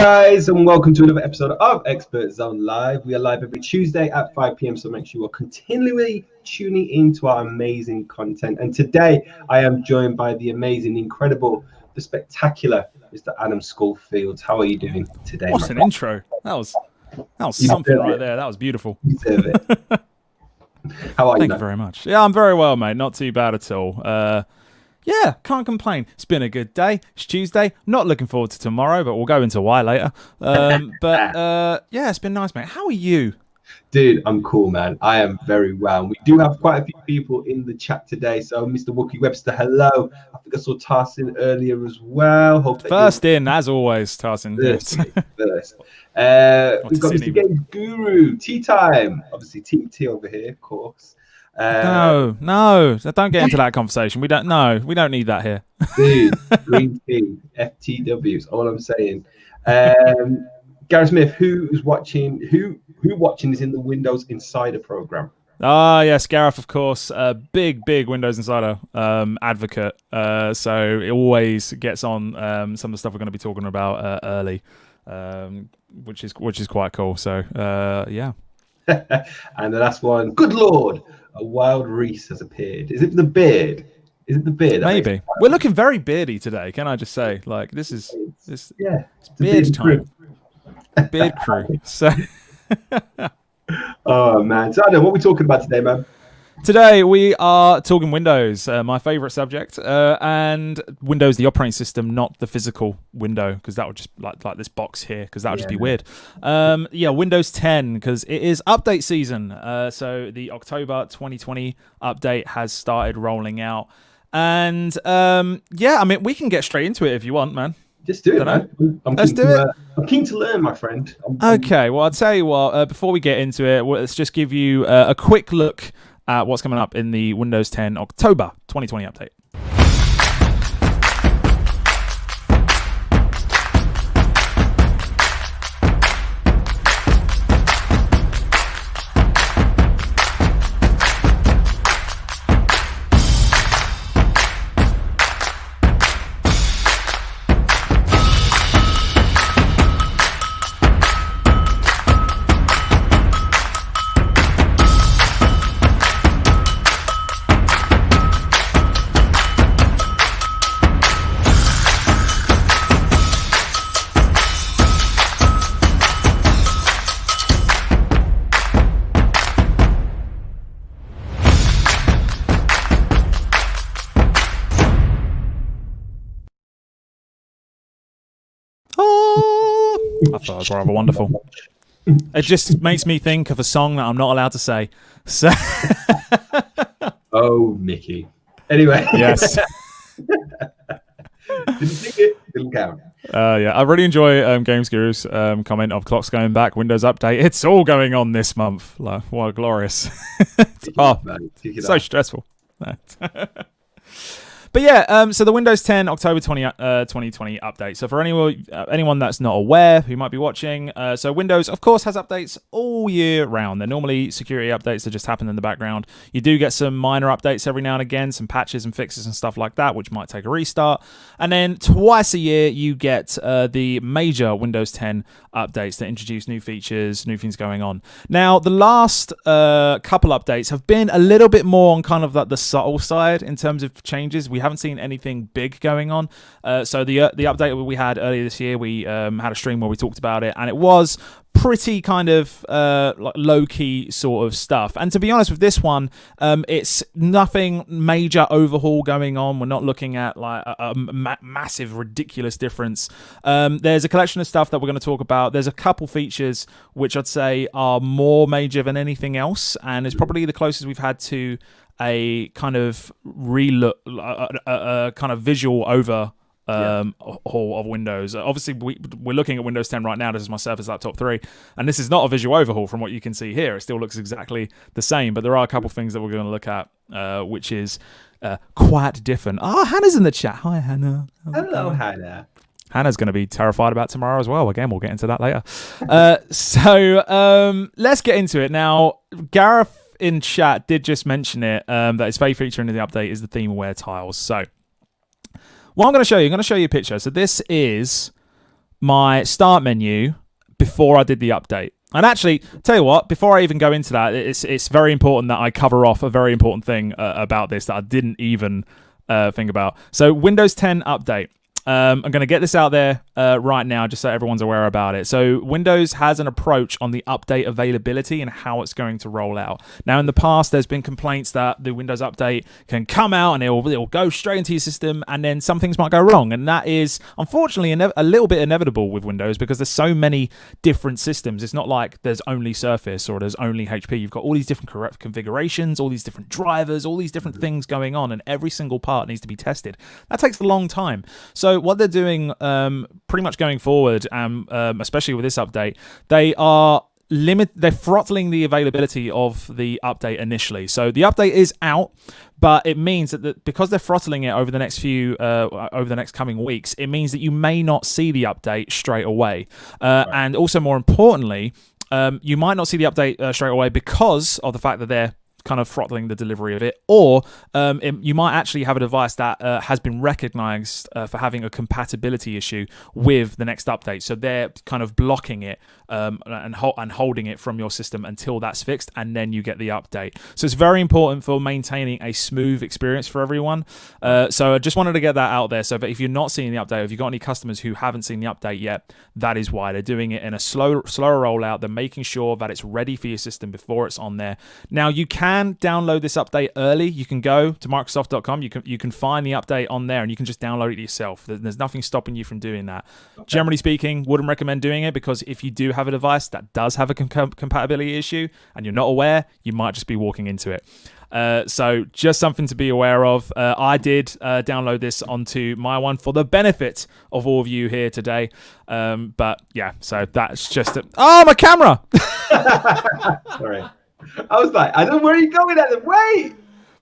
guys, and welcome to another episode of Expert Zone Live. We are live every Tuesday at 5 p.m. So make sure you are continually tuning into our amazing content. And today I am joined by the amazing, incredible, the spectacular Mr. Adam Schofield. How are you doing today? What an intro! That was something right there. That was beautiful. You deserve it. How are you? Thank you very much. Yeah, I'm very well, mate. Not too bad at all. Yeah, can't complain. It's been a good day. It's Tuesday. Not looking forward to tomorrow, but we'll go into why later. Yeah, it's been nice, mate. How are you? Dude, I'm cool, man. I am very well. We do have quite a few people in the chat today. So, Mr. Wookie Webster, hello. I think I saw Tarsin earlier as well. Hope first in, as always, Tarsin. First. We've got Mr. Games Guru. Tea time. Obviously, Team T over here, of course. No, don't get into that conversation. We don't need that here. Dude, green tea, FTWs, all I'm saying. Gareth Smith, who's watching is in the Windows Insider program? Yes, Gareth, of course, big Windows Insider advocate. So it always gets on some of the stuff we're going to be talking about early, which is quite cool. So yeah. And the last one, good Lord, a wild Reese has appeared. Is it the beard? Is it the beard? Maybe. We're looking very beardy today, can I just say? Like, it's beard time. Beard crew. So. Oh, man. So, Adam, what are we talking about today, man? Today we are talking Windows, my favorite subject, and Windows, the operating system, not the physical window, because that would just like this box here, because that would just be weird. Windows 10, because it is update season. So the October 2020 update has started rolling out, and we can get straight into it if you want, man. Just do it, man. Let's do it. I'm keen to learn, my friend. Okay, well, I'll tell you what. Before we get into it, let's just give you a quick look at what's coming up in the Windows 10 October 2020 update. I thought it was rather wonderful. It just makes me think of a song that I'm not allowed to say. So, oh, Mickey. Anyway, yes. Didn't sing it, didn't count. I really enjoy Games Guru's comment of clocks going back, Windows update. It's all going on this month. Like, what glorious! So stressful. But yeah, so the Windows 10 October 2020 update. So for anyone that's not aware, who might be watching, so Windows, of course, has updates all year round. They're normally security updates that just happen in the background. You do get some minor updates every now and again, some patches and fixes and stuff like that, which might take a restart. And then twice a year, you get the major Windows 10 updates that introduce new features, new things going on. Now, the last couple updates have been a little bit more on kind of like the subtle side in terms of changes. We haven't seen anything big going on. So the update we had earlier this year, we had a stream where we talked about it, and it was pretty kind of like low-key sort of stuff. And to be honest with this one, it's nothing major overhaul going on. We're not looking at like a massive, ridiculous difference. There's a collection of stuff that we're going to talk about. There's a couple features which I'd say are more major than anything else, and it's probably the closest we've had to a kind of relook, a kind of visual overhaul of Windows. Obviously, we're looking at Windows 10 right now. This is my Surface Laptop 3, and this is not a visual overhaul from what you can see here. It still looks exactly the same, but there are a couple things that we're going to look at, which is quite different. Oh, Hannah's in the chat. Hi, Hannah. Hello, Hannah. Hannah's going to be terrified about tomorrow as well. Again, we'll get into that later. So let's get into it. Now, Gareth in chat did just mention it, that his favourite feature in the update is the theme-aware tiles. So what I'm going to show you a picture. So this is my start menu before I did the update. And actually, tell you what, before I even go into that, it's very important that I cover off a very important thing about this that I didn't even think about. So Windows 10 update. I'm going to get this out there right now just so everyone's aware about it. So Windows has an approach on the update availability and how it's going to roll out. Now, in the past, there's been complaints that the Windows update can come out and it'll go straight into your system and then some things might go wrong. And that is, unfortunately, a little bit inevitable with Windows because there's so many different systems. It's not like there's only Surface or there's only HP. You've got all these different configurations, all these different drivers, all these different things going on, and every single part needs to be tested. That takes a long time. So what they're doing pretty much going forward, especially with this update, they're throttling the availability of the update initially. So the update is out, but it means that because they're throttling it over the next coming weeks, it means that you may not see the update straight away. And also more importantly, you might not see the update straight away because of the fact that they're kind of throttling the delivery of it, or you might actually have a device that has been recognized for having a compatibility issue with the next update. So they're kind of blocking it and holding it from your system until that's fixed, and then you get the update. So it's very important for maintaining a smooth experience for everyone. So I just wanted to get that out there. So if you're not seeing the update, or if you've got any customers who haven't seen the update yet, that is why they're doing it in a slower rollout. They're making sure that it's ready for your system before it's on there. Now, you can download this update early. You can go to Microsoft.com. You can find the update on there, and you can just download it yourself. There's nothing stopping you from doing that. Okay. Generally speaking, wouldn't recommend doing it because if you do have a device that does have a compatibility issue and you're not aware, you might just be walking into it. So just something to be aware of. I did download this onto my one for the benefit of all of you here today. But yeah, so that's just my camera. Sorry. I was like, I don't know where you're going at the way.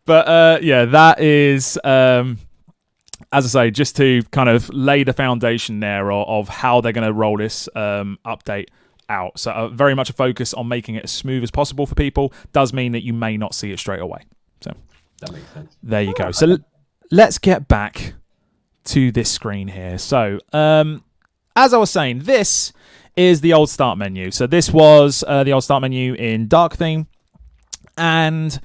But yeah, that is, as I say, just to kind of lay the foundation there of how they're going to roll this update out. So very much a focus on making it as smooth as possible for people. Does mean that you may not see it straight away. So that makes sense. There you go. So let's get back to this screen here. So as I was saying, this is the old start menu. So this was the old start menu in dark theme. And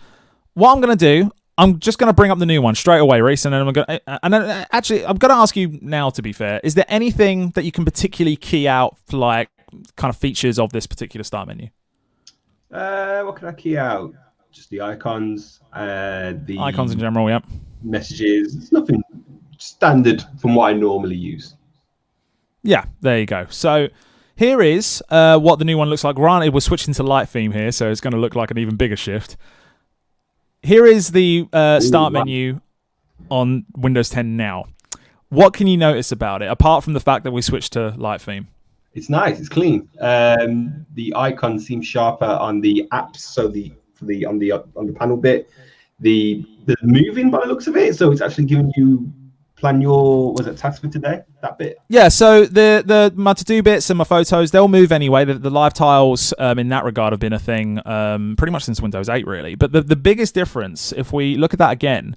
what I'm going to do, I'm just going to bring up the new one straight away, Reese. And then I'm going to ask you now, to be fair, is there anything that you can particularly key out for like kind of features of this particular start menu? What can I key out? Just the icons, the icons in general, yep. Messages. It's nothing standard from what I normally use. Yeah, there you go. So here is what the new one looks like. Granted, we're switching to light theme here, so it's going to look like an even bigger shift. Here is the start menu on Windows 10 now. What can you notice about it, apart from the fact that we switched to light theme? It's nice. It's clean. The icons seem sharper on the apps, so on the panel bit. The moving by the looks of it, so it's actually giving you plan your task for today, that bit. Yeah, so my to-do bits and my photos, they'll move anyway. The live tiles in that regard have been a thing pretty much since Windows 8 really. But the biggest difference, if we look at that again,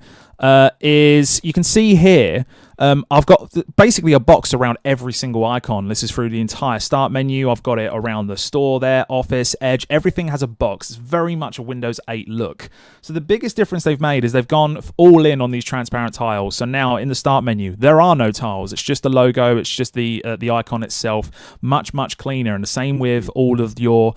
is you can see here I've got basically a box around every single icon. This is through the entire start menu. I've got it around the store there, Office, Edge. Everything has a box. It's very much a Windows 8 look. So the biggest difference they've made is they've gone all in on these transparent tiles. So now in the start menu, there are no tiles. It's just the logo. It's just the icon itself. Much, much cleaner. And the same with all of your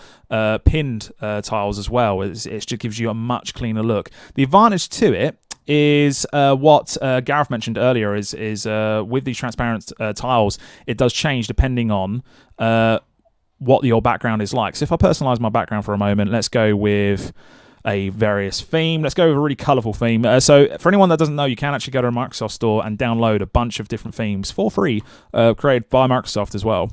pinned tiles as well. It just gives you a much cleaner look. The advantage to it is what Gareth mentioned earlier is with these transparent tiles, it does change depending on what your background is like. So if I personalize my background for a moment, let's go with a various theme. Let's go with a really colorful theme. So for anyone that doesn't know, you can actually go to a Microsoft store and download a bunch of different themes for free, created by Microsoft as well.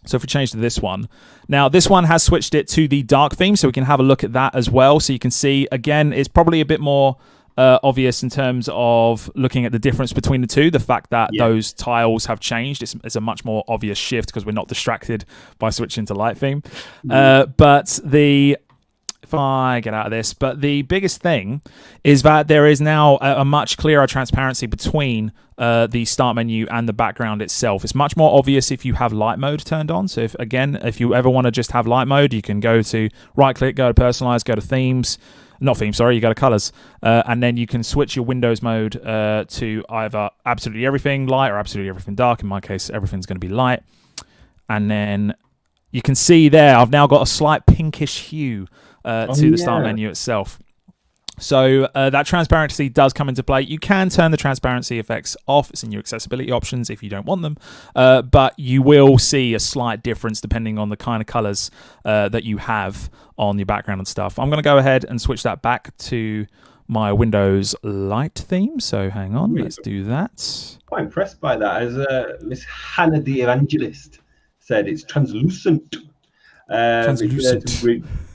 So if we change to this one, now this one has switched it to the dark theme, so we can have a look at that as well. So you can see, again, it's probably a bit more obvious in terms of looking at the difference between the two. The fact that those tiles have changed, it's a much more obvious shift because we're not distracted by switching to light theme. But if if I get out of this, but the biggest thing is that there is now a much clearer transparency between the start menu and the background itself. It's much more obvious if you have light mode turned on. So if you ever want to just have light mode, you can go to right click, go to personalize, go to themes. Not themes, sorry, you go to colors, and then you can switch your Windows mode to either absolutely everything light or absolutely everything dark. In my case, everything's going to be light. And then you can see there, I've now got a slight pinkish hue to the start menu itself. So that transparency does come into play. You can turn the transparency effects off. It's in your accessibility options if you don't want them. But you will see a slight difference depending on the kind of colors that you have on your background and stuff. I'm going to go ahead and switch that back to my Windows Light theme. So hang on, let's do that. Quite impressed by that. As Miss Hannah the Evangelist said, it's translucent. Translucent.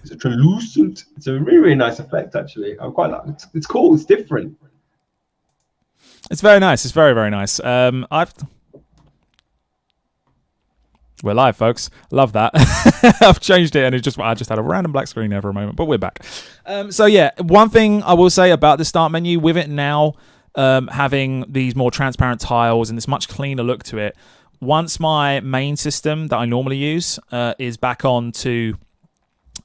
It's a translucent. It's a really, really nice effect, actually. I'm quite like it. It's cool. It's different. It's very nice. It's very, very nice. We're live, folks. Love that. I've changed it, and I just had a random black screen there for a moment, but we're back. So yeah, one thing I will say about the start menu with it now having these more transparent tiles and this much cleaner look to it. Once my main system that I normally use is back onto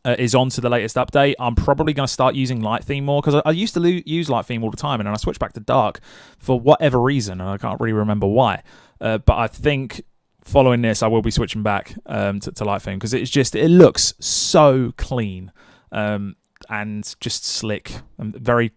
the latest update, I'm probably going to start using light theme more, because I used to use light theme all the time, and then I switched back to dark for whatever reason, and I can't really remember why. But I think following this, I will be switching back to light theme, because it looks so clean and just slick and very.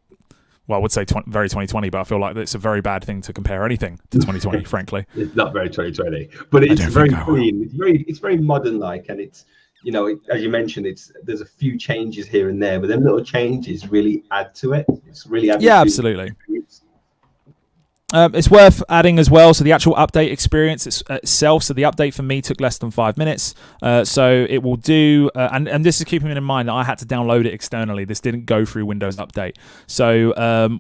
Well, I would say very 2020, but I feel like it's a very bad thing to compare anything to 2020, frankly. It's not very 2020, but it's very clean. It's very modern-like, and it's, as you mentioned, there's a few changes here and there, but them little changes really add to it. It's really added to absolutely. It's worth adding as well. So the actual update experience itself. So the update for me took less than 5 minutes. So it will do, and this is keeping in mind that I had to download it externally. This didn't go through Windows Update. So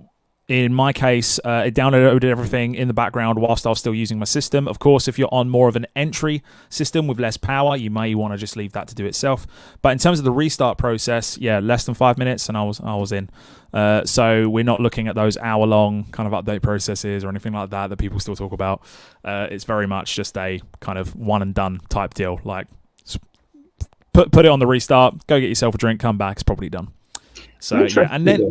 in my case, it downloaded everything in the background whilst I was still using my system. Of course, if you're on more of an entry system with less power, you may want to just leave that to do itself. But in terms of the restart process, less than 5 minutes, and I was in. So we're not looking at those hour-long kind of update processes or anything like that people still talk about. It's very much just a kind of one-and-done type deal. Like, put it on the restart, go get yourself a drink, come back, it's probably done. So, and then...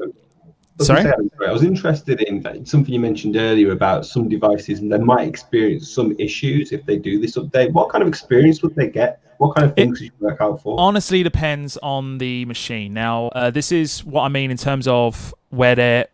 Sorry? I was interested in something you mentioned earlier about some devices, and they might experience some issues if they do this update. What kind of experience would they get? What kind of things should you work out for? Honestly, depends on the machine. Now, this is what I mean in terms of where they're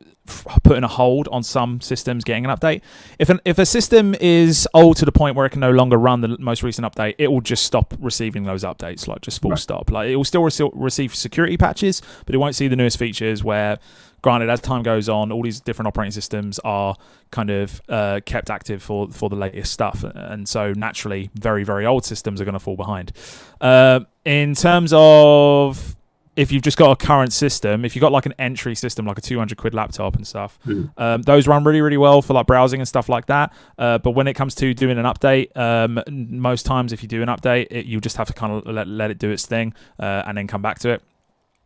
putting a hold on some systems getting an update. If a system is old to the point where it can no longer run the most recent update, it will just stop receiving those updates, like just full stop. Like, it will still receive security patches, but it won't see the newest features where, granted, as time goes on, all these different operating systems are kind of kept active for the latest stuff. And so naturally, very, very old systems are going to fall behind. In terms of if you've just got a current system, if you've got like an entry system, like a 200 quid laptop and stuff, those run really, really well for like browsing and stuff like that. But when it comes to doing an update, most times if you do an update, you just have to kind of let it do its thing and then come back to it.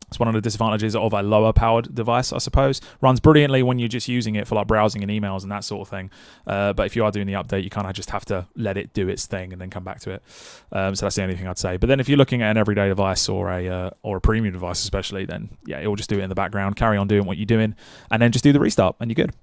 It's one of the disadvantages of a lower powered device, I suppose. Runs brilliantly when you're just using it for like browsing and emails and that sort of thing. But if you are doing the update, you kind of just have to let it do its thing and then come back to it. So that's the only thing I'd say. But then if you're looking at an everyday device or a premium device especially, then it will just do it in the background, carry on doing what you're doing, and then just do the restart and you're good.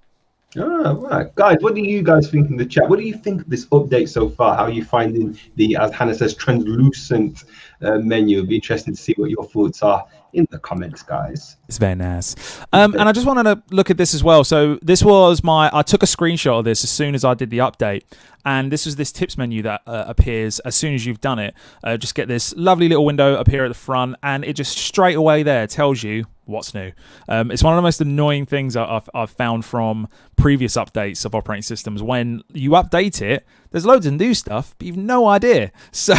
Right. Guys, what do you guys think in the chat? What do you think of this update so far? How are you finding the, as Hannah says, translucent menu? It'd be interesting to see what your thoughts are in the comments, guys. It's very nice. And I just wanted to look at this as well. So this was I took a screenshot of this as soon as I did the update. And this was this tips menu that appears as soon as you've done it. Just get this lovely little window appear at the front, and it just straight away there tells you what's new. It's one of the most annoying things I've found from previous updates of operating systems. When you update it, there's loads of new stuff, but you've no idea. So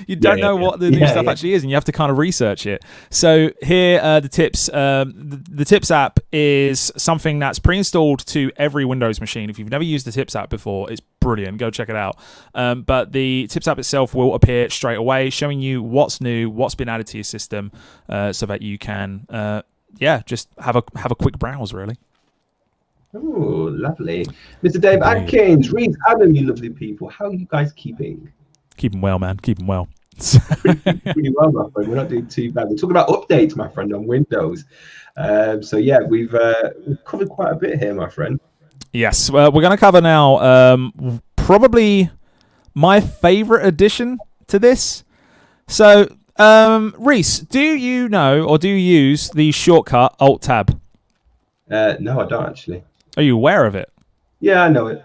you don't know what the new stuff actually is, and you have to kind of research it. So here, the tips app is something that's pre-installed to every Windows machine. If you've never used the Tips app before, it's brilliant. Go check it out. But the Tips app itself will appear straight away, showing you what's new, what's been added to your system, so that you can, just have a quick browse, really. Oh, lovely. Mr. Dave Atkins, Reed, Adam, you lovely people. How are you guys keeping? Keeping well, man. Keeping well. Pretty well, my friend. We're not doing too bad. We're talking about updates, my friend, on Windows. We've covered quite a bit here, my friend. Yes, we're going to cover now probably my favorite addition to this. So, Reese, do you know or do you use the shortcut Alt-Tab? No, I don't actually. Are you aware of it? Yeah, I know it.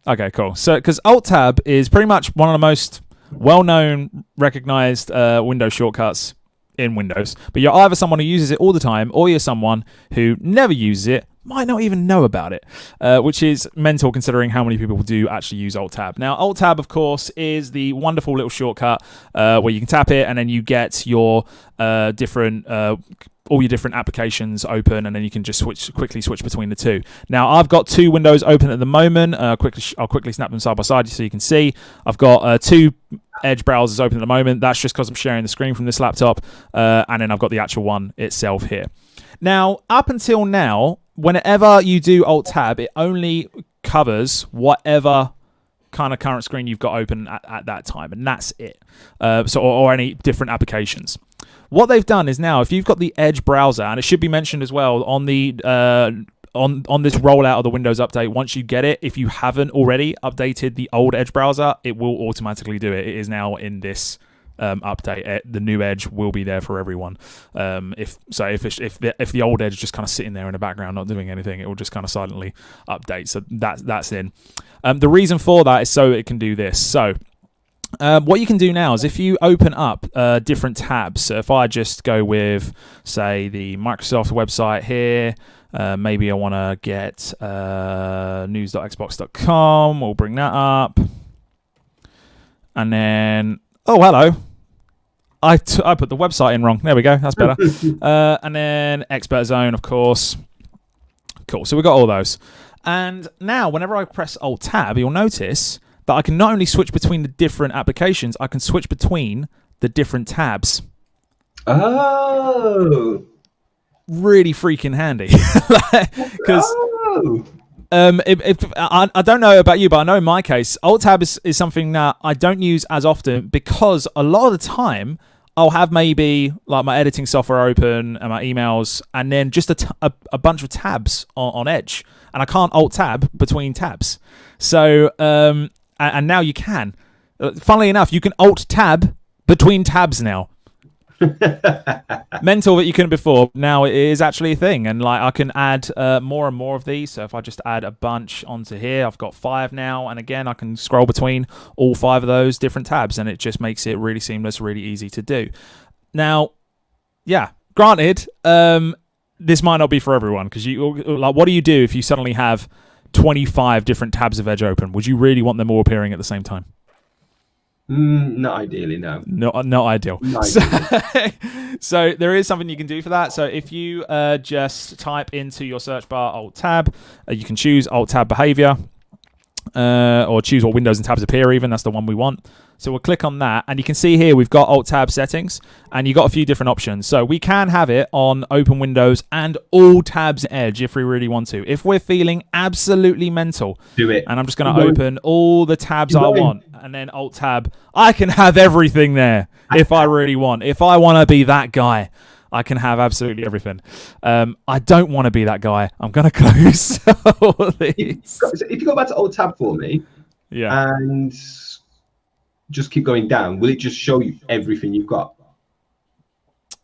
Okay, cool. So, because Alt-Tab is pretty much one of the most well-known, recognized Windows shortcuts in Windows, but you're either someone who uses it all the time, or you're someone who never uses it, might not even know about it, which is mental considering how many people do actually use Alt-Tab. Now, Alt-Tab, of course, is the wonderful little shortcut where you can tap it and then you get your all your different applications open, and then you can just quickly switch between the two. Now, I've got two windows open at the moment. I'll quickly snap them side by side so you can see. I've got two Edge browsers open at the moment. That's just because I'm sharing the screen from this laptop, and then I've got the actual one itself here. Now, up until now, whenever you do Alt-Tab, it only covers whatever kind of current screen you've got open at that time, and that's it. Or any different applications. What they've done is now, if you've got the Edge browser, and it should be mentioned as well on the on this rollout of the Windows update, once you get it, if you haven't already updated the old Edge browser, it will automatically do it. It is now in this update. The new Edge will be there for everyone. If the old Edge is just kind of sitting there in the background not doing anything, it will just kind of silently update. So that's in. The reason for that is so it can do this. So what you can do now is if you open up different tabs. So if I just go with, say, the Microsoft website here, maybe I want to get news.xbox.com. We'll bring that up. And then, oh, hello. I put the website in wrong. There we go. That's better. And then Expert Zone, of course. Cool. So we've got all those. And now, whenever I press Alt-Tab, you'll notice that I can not only switch between the different applications, I can switch between the different tabs. Oh. Really freaking handy. Because I don't know about you, but I know in my case, Alt-Tab is something that I don't use as often because a lot of the time I'll have maybe like my editing software open and my emails and then just a bunch of tabs on Edge. And I can't Alt-Tab between tabs. So, and now you can. Funnily enough, you can Alt-Tab between tabs now. Mental that you couldn't before. Now it is actually a thing, and like I can add more and more of these. So if I just add a bunch onto here, I've got 5 now, and again I can scroll between all 5 of those different tabs, and it just makes it really seamless, really easy to do. Now, yeah, granted, this might not be for everyone because what do you do if you suddenly have 25 different tabs of Edge open? Would you really want them all appearing at the same time? Not ideally, no. Not ideal. So there is something you can do for that. So if you just type into your search bar Alt-Tab, you can choose Alt-Tab behavior, or choose what windows and tabs appear even. That's the one we want. So we'll click on that, and you can see here we've got Alt-Tab settings, and you've got a few different options. So we can have it on open windows and all tabs Edge if we really want to. If we're feeling absolutely mental, do it. And I'm just going to open all the tabs I want, and then Alt-Tab. I can have everything there if I really want. If I want to be that guy, I can have absolutely everything. I don't want to be that guy. I'm going to close all these. So if you go back to Alt-Tab for me, and just keep going down, will it just show you everything you've got?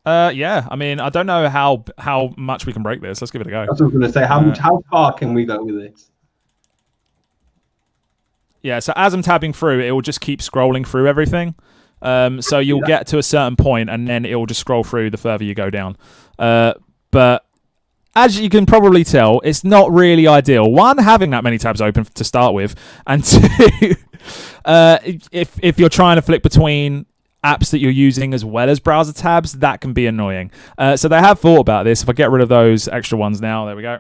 Yeah. I mean, I don't know how much we can break this. Let's give it a go. That's what I was going to say. How far can we go with this? Yeah. So as I'm tabbing through, it will just keep scrolling through everything. So you'll get to a certain point, and then it will just scroll through the further you go down. But as you can probably tell, it's not really ideal. One, having that many tabs open to start with, and two, if you're trying to flick between apps that you're using as well as browser tabs, that can be annoying. So they have thought about this. If I get rid of those extra ones now, there we go.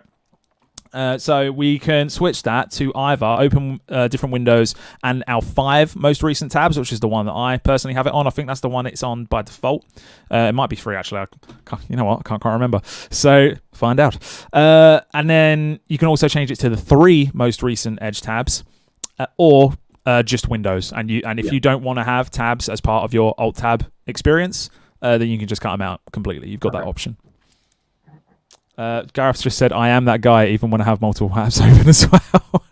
So we can switch that to either open different windows and our 5 most recent tabs, which is the one that I personally have it on. I think that's the one it's on by default. It might be free, actually. You know what? I can't remember. So find out. And then you can also change it to the 3 most recent Edge tabs, or just Windows. And if you don't want to have tabs as part of your Alt Tab experience, then you can just cut them out completely. You've got that option. Gareth just said, I am that guy even when I have multiple tabs open as well.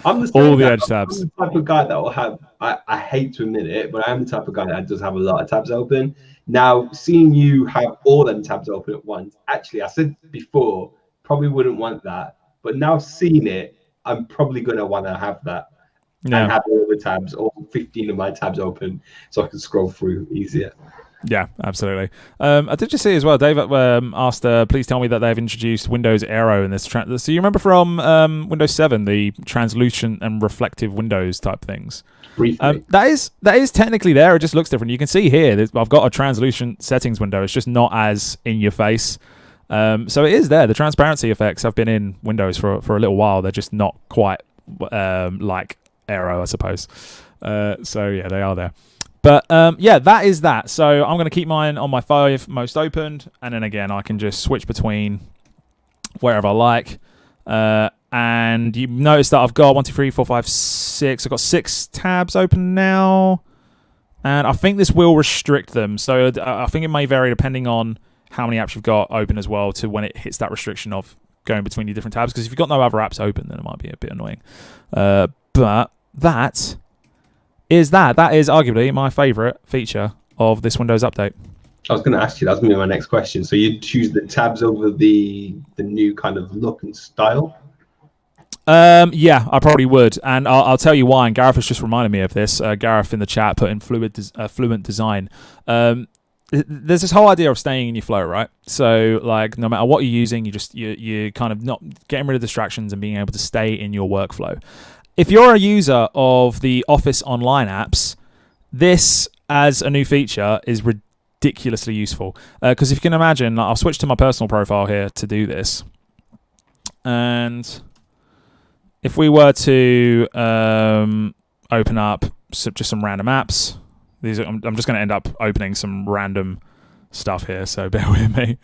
I'm the all the Edge tabs. I'm the type of guy that will have, I hate to admit it, but I am the type of guy that does have a lot of tabs open. Now, seeing you have all them tabs open at once, actually, I said before, probably wouldn't want that. But now seeing it, I'm probably going to want to have that. Yeah. And have all the tabs, all 15 of my tabs open, so I can scroll through easier. Yeah, absolutely. I did just see as well, Dave asked, please tell me that they've introduced Windows Aero in this. So you remember from Windows 7, the translucent and reflective windows type things? Briefly. That is technically there. It just looks different. You can see here, I've got a translucent settings window. It's just not as in your face. So it is there. The transparency effects have been in Windows for a little while. They're just not quite like Aero, I suppose. So yeah, they are there. But yeah, that is that. So I'm going to keep mine on my 5 most opened, and then again I can just switch between wherever I like. And you notice that I've got 1, 2, 3, 4, 5, 6. I've got 6 tabs open now, and I think this will restrict them. So I think it may vary depending on how many apps you've got open as well to when it hits that restriction of going between your different tabs. Because if you've got no other apps open, then it might be a bit annoying. But that is arguably my favorite feature of this Windows update. I was going to ask you, that's going to be my next question. So you choose the tabs over the new kind of look and style? Yeah, I probably would, and I'll tell you why. And Gareth has just reminded me of this. Gareth in the chat put in fluent design. There's this whole idea of staying in your flow, right? So like no matter what you're using, you kind of not getting rid of distractions and being able to stay in your workflow. If you're a user of the Office Online apps, this as a new feature is ridiculously useful. Because if you can imagine, I'll switch to my personal profile here to do this. And if we were to open up just some random apps, I'm just going to end up opening some random stuff here, so bear with me.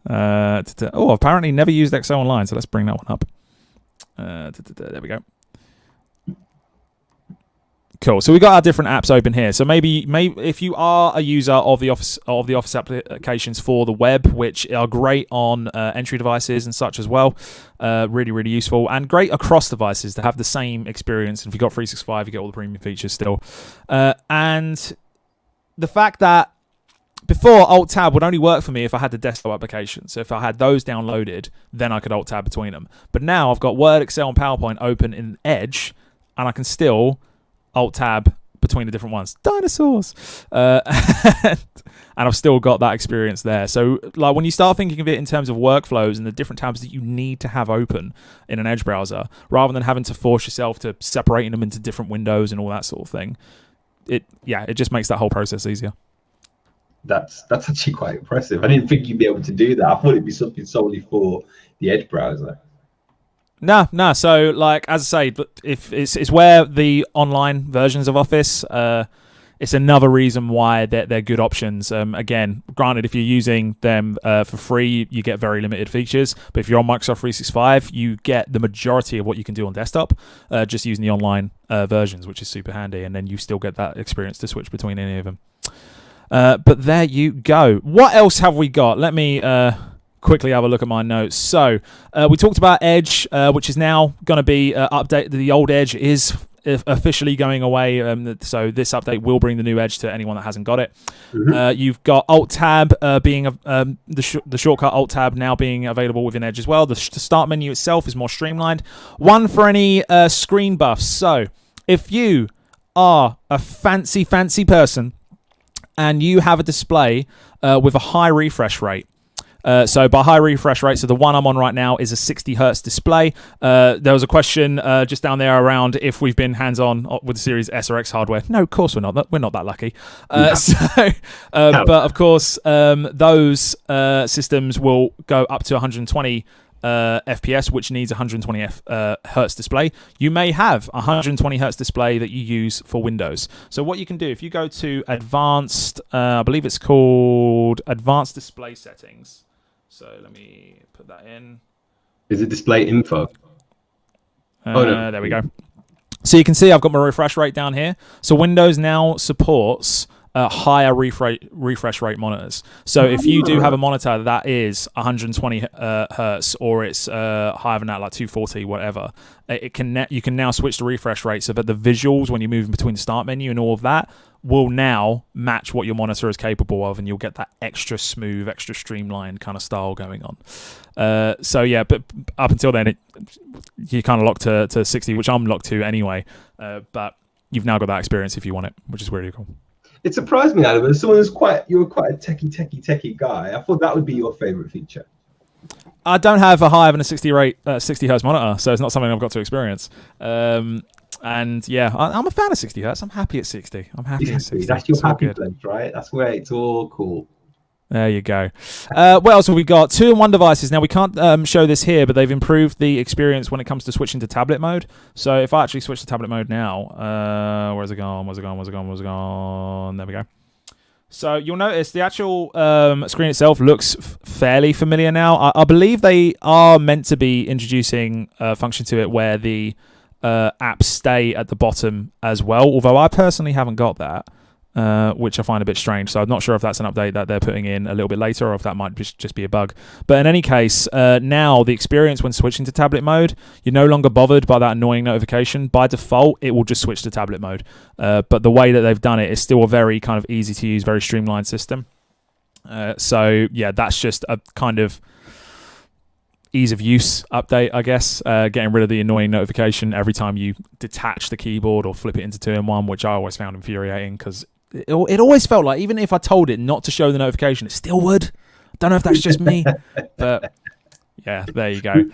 Oh, apparently never used Excel Online, so let's bring that one up. There we go. Cool. So we've got our different apps open here. So maybe if you are a user of the Office applications for the web, which are great on entry devices and such as well, really, really useful and great across devices to have the same experience. And if you've got 365, you get all the premium features still. And the fact that before Alt-Tab would only work for me if I had the desktop applications. So if I had those downloaded, then I could Alt-Tab between them. But now I've got Word, Excel, and PowerPoint open in Edge, and I can still Alt-Tab between the different ones. Dinosaurs! And I've still got that experience there. So like when you start thinking of it in terms of workflows and the different tabs that you need to have open in an Edge browser, rather than having to force yourself to separating them into different windows and all that sort of thing, it just makes that whole process easier. That's actually quite impressive. I didn't think you'd be able to do that. I thought it'd be something solely for the Edge browser. No. So, like as I say, if it's where the online versions of Office, it's another reason why they're good options. Again, granted, if you're using them for free, you get very limited features. But if you're on Microsoft 365, you get the majority of what you can do on desktop, just using the online versions, which is super handy. And then you still get that experience to switch between any of them. But there you go. What else have we got? Let me quickly have a look at my notes. So we talked about Edge, which is now going to be updated. The old Edge is officially going away. So this update will bring the new Edge to anyone that hasn't got it. Mm-hmm. You've got Alt-Tab being the shortcut Alt-Tab now being available within Edge as well. The start menu itself is more streamlined. One for any screen buffs. So if you are a fancy person and you have a display with a high refresh rate, So by high refresh rate, so the one I'm on right now is a 60 hertz display. There was a question just down there around if we've been hands-on with the Series S or X hardware. No, of course we're not. We're not that lucky. But of course, those systems will go up to 120 FPS, which needs 120 hertz display. You may have a 120 hertz display that you use for Windows. So what you can do, if you go to advanced, I believe it's called advanced display settings. So let me put that in. Is it display info? No. There we go. So you can see I've got my refresh rate down here. So Windows now supports higher refresh rate monitors. So if you do have a monitor that is 120 hertz, or it's higher than that, like 240, whatever, you can now switch the refresh rate so that the visuals when you move between the start menu and all of that will now match what your monitor is capable of, and you'll get that extra smooth, extra streamlined kind of style going on. So yeah, but up until then, you kind of locked to 60, which I'm locked to anyway. But you've now got that experience if you want it, which is really cool. It surprised me, Adam, as someone who's you were quite a techie guy. I thought that would be your favorite feature. I don't have a higher than a 60 hertz monitor, so it's not something I've got to experience. And yeah, I'm a fan of 60 hertz. I'm happy at 60. I'm happy at 60. That's your happy place, right? That's where it's all cool. There you go. What else have we got? 2-in-1 devices. Now, we can't show this here, but they've improved the experience when it comes to switching to tablet mode. So if I actually switch to tablet mode now, where's it gone? There we go. So you'll notice the actual screen itself looks fairly familiar now. I believe they are meant to be introducing a function to it where the apps stay at the bottom as well, although I personally haven't got that. Which I find a bit strange. So I'm not sure if that's an update that they're putting in a little bit later, or if that might just be a bug. But in any case, now the experience when switching to tablet mode, you're no longer bothered by that annoying notification. By default, it will just switch to tablet mode. But the way that they've done it is still a very kind of easy to use, very streamlined system. So yeah, that's just a kind of ease of use update, I guess, getting rid of the annoying notification every time you detach the keyboard or flip it into 2-in-1, which I always found infuriating because it always felt like even if I told it not to show the notification, it still would. Don't know if that's just me, but yeah, there you go.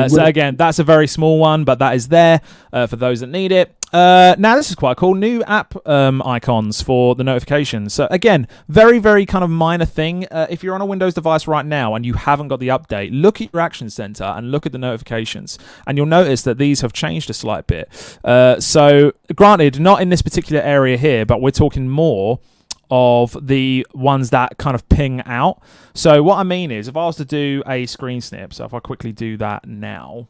So again, that's a very small one, but that is there for those that need it. Now, this is quite cool. New app icons for the notifications. So again, very, very kind of minor thing. If you're on a Windows device right now and you haven't got the update, look at your Action Center and look at the notifications, and you'll notice that these have changed a slight bit. So granted, not in this particular area here, but we're talking more of the ones that kind of ping out. So what I mean is, if I was to do a screen snip, so if I quickly do that now,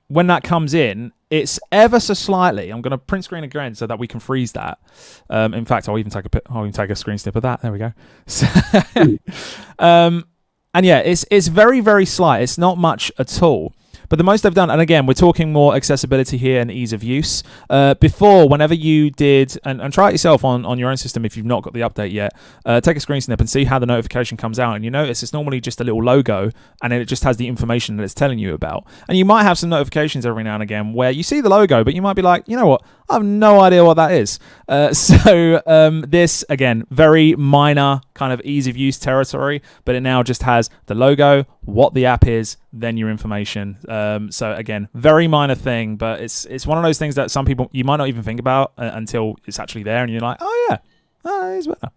when that comes in, it's ever so slightly. I'm going to print screen again so that we can freeze that. In fact, I'll even take a screen snip of that. There we go. So, and yeah, it's very, very slight. It's not much at all. But the most they've done, and again, we're talking more accessibility here and ease of use. Before, whenever you did, and try it yourself on your own system if you've not got the update yet, take a screen snip and see how the notification comes out. And you notice it's normally just a little logo, and then it just has the information that it's telling you about. And you might have some notifications every now and again where you see the logo, but you might be like, you know what? I have no idea what that is. So this, again, very minor kind of ease of use territory, but it now just has the logo, what the app is, then your information. So again, very minor thing, but it's one of those things that some people, you might not even think about until it's actually there, and you're like, oh yeah, it's better.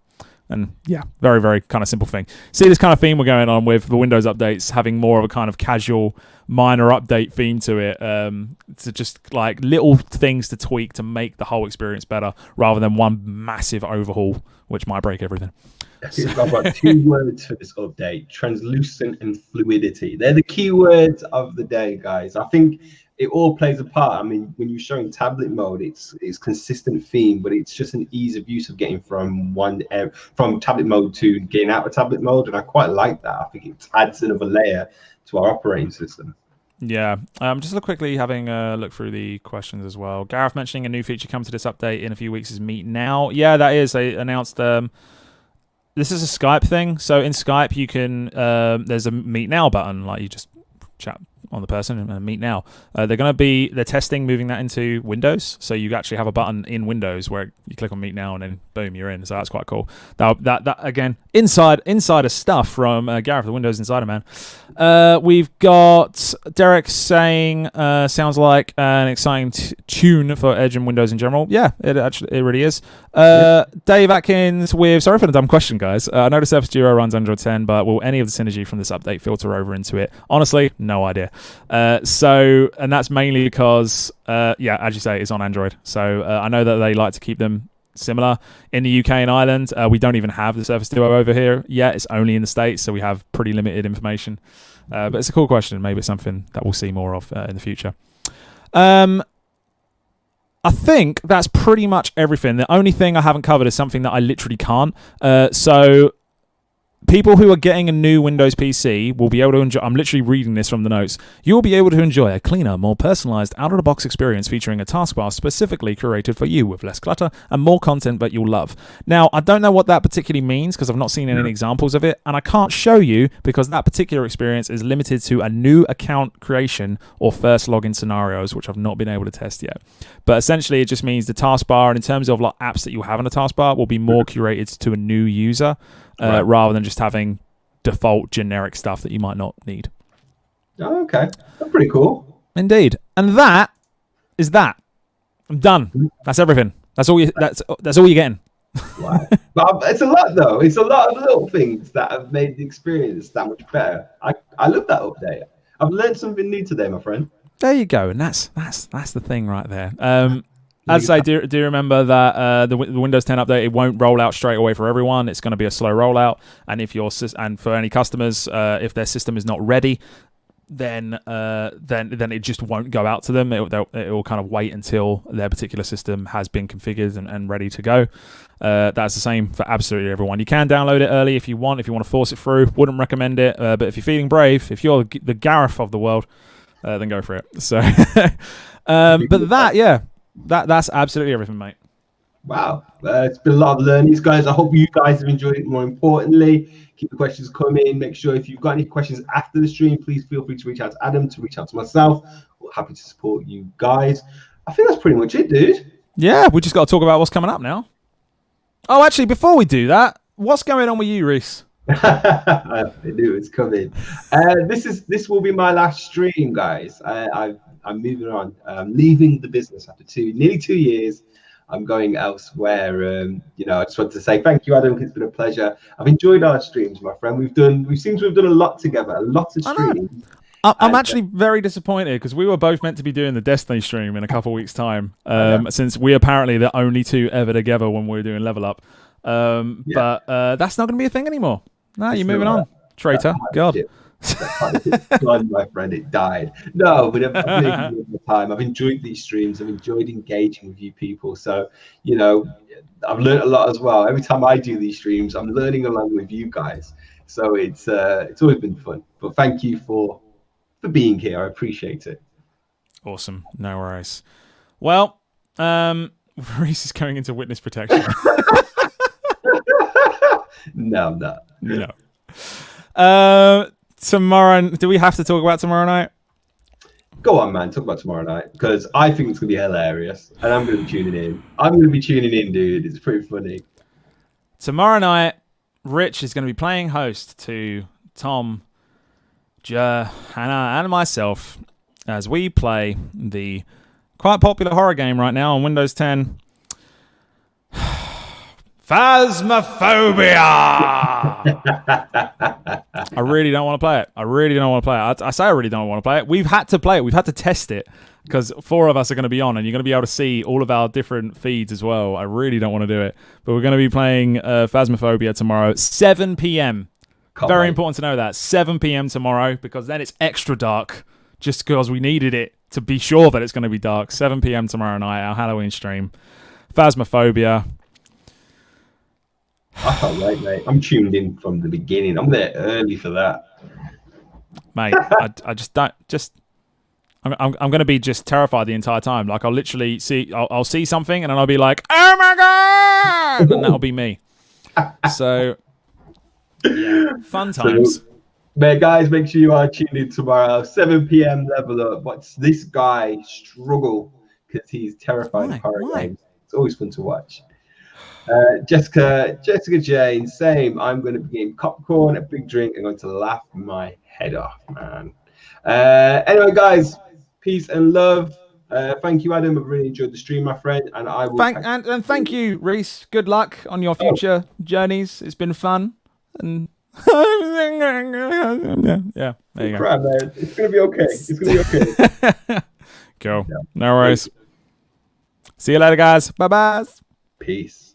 And yeah, very, very kind of simple thing. See this kind of theme we're going on with the Windows updates, having more of a kind of casual, minor update theme to it, to just like little things to tweak to make the whole experience better, rather than one massive overhaul, which might break everything. I've got 2 words for this update: translucent and fluidity. They're the key words of the day, guys. I think it all plays a part. I mean, when you're showing tablet mode, it's consistent theme, but it's just an ease of use of getting from tablet mode to getting out of tablet mode, and I quite like that. I think it adds another layer to our operating system. Yeah, just quickly having a look through the questions as well. Gareth mentioning a new feature come to this update in a few weeks is Meet Now. Yeah, that is. They announced this is a Skype thing. So in Skype, you can there's a Meet Now button, like you just chat on the person, Meet Now. They're testing moving that into Windows, so you actually have a button in Windows where you click on Meet Now and then boom, you're in. So that's quite cool. That again, insider stuff from Gareth, the Windows Insider Man. We've got Derek saying sounds like an exciting tune for Edge and Windows in general. Yeah, it really is. Dave Atkins with sorry for the dumb question, guys. I know the Surface Duo runs Android 10, but will any of the synergy from this update filter over into it? Honestly, no idea. And that's mainly because, as you say, it's on Android. So I know that they like to keep them similar. In the UK and Ireland, we don't even have the Surface Duo over here yet. It's only in the States, so we have pretty limited information. But it's a cool question. Maybe it's something that we'll see more of in the future. I think that's pretty much everything. The only thing I haven't covered is something that I literally can't. So people who are getting a new Windows PC will be able to enjoy... I'm literally reading this from the notes. You'll be able to enjoy a cleaner, more personalized, out-of-the-box experience featuring a taskbar specifically curated for you with less clutter and more content that you'll love. Now, I don't know what that particularly means because I've not seen any examples of it, and I can't show you because that particular experience is limited to a new account creation or first login scenarios, which I've not been able to test yet. But essentially, it just means the taskbar, and in terms of like apps that you have on the taskbar, will be more curated to a new user. Rather than just having default generic stuff that you might not need. Oh, okay. That's pretty cool. Indeed. And that is that. I'm done. That's everything. That's all you're getting. Wow. But it's a lot though. It's a lot of little things that have made the experience that much better. I love that update. I've learned something new today, my friend. There you go. And that's the thing right there. As I say, do remember that the Windows 10 update, it won't roll out straight away for everyone. It's going to be a slow rollout, and and for any customers, if their system is not ready, then it just won't go out to them. It will kind of wait until their particular system has been configured and ready to go. That's the same for absolutely everyone. You can download it early if you want to force it through. Wouldn't recommend it, but if you're feeling brave, if you're the Gareth of the world, then go for it. So, but that, yeah. That's absolutely everything, mate. Wow. It's been a lot of learnings, guys. I hope you guys have enjoyed it. More importantly, keep the questions coming. Make sure if you've got any questions after the stream, please feel free to reach out to Adam, to reach out to myself. We're happy to support you guys. I think that's pretty much it, dude. Yeah, we just got to talk about what's coming up now. Oh, actually, before we do that, what's going on with you, Reese? I knew it's coming. This will be my last stream, guys. I'm moving on. I'm leaving the business after nearly 2 years. I'm going elsewhere. I just want to say thank you, Adam. It's been a pleasure. I've enjoyed our streams, my friend. We seem to have done a lot together, a lot of streams. I'm actually very disappointed because we were both meant to be doing the Destiny stream in a couple of weeks' time. Since we apparently the only two ever together when we were doing Level Up. But that's not going to be a thing anymore. No, you're moving on, traitor. God. God, my friend, it died. No, but I've really enjoyed the time. I've enjoyed these streams. I've enjoyed engaging with you people. So, I've learned a lot as well. Every time I do these streams, I'm learning along with you guys. So it's always been fun. But thank you for being here. I appreciate it. Awesome. No worries. Well, Reese is going into witness protection. No, I'm not. No. Tomorrow, do we have to talk about tomorrow night? Go on, man. Talk about tomorrow night because I think it's going to be hilarious and I'm going to be tuning in. I'm going to be tuning in, dude. It's pretty funny. Tomorrow night, Rich is going to be playing host to Tom, Hannah, and myself as we play the quite popular horror game right now on Windows 10. Phasmophobia! I really don't want to play it. I say I really don't want to play it. We've had to play it. We've had to test it because 4 of us are going to be on and you're going to be able to see all of our different feeds as well. I really don't want to do it. But we're going to be playing Phasmophobia tomorrow, 7 p.m. Very important to know that. 7 p.m. tomorrow because then it's extra dark just because we needed it to be sure that it's going to be dark. 7 p.m. tomorrow night, our Halloween stream. Phasmophobia. I can't wait, mate. I'm tuned in from the beginning. I'm there early for that. Mate, I just don't... I'm going to be just terrified the entire time. Like, I'll literally see... I'll see something, and then I'll be like, oh, my God! And that'll be me. So, yeah, fun times. But guys, make sure you are tuned in tomorrow, 7 p.m. Level Up. Watch this guy struggle because he's terrified of horror games. It's always fun to watch. Jessica Jane, same. I'm going to be getting popcorn, a big drink. I'm going to laugh my head off, man. Anyway, guys, peace and love. Thank you, Adam. I've really enjoyed the stream, my friend, and I will. Thank you, Reese. Good luck on your future journeys. It's been fun. And yeah, there you go. Crap, man. It's gonna be okay. It's gonna be okay. Cool. No worries. See you later, guys. Bye bye. Peace.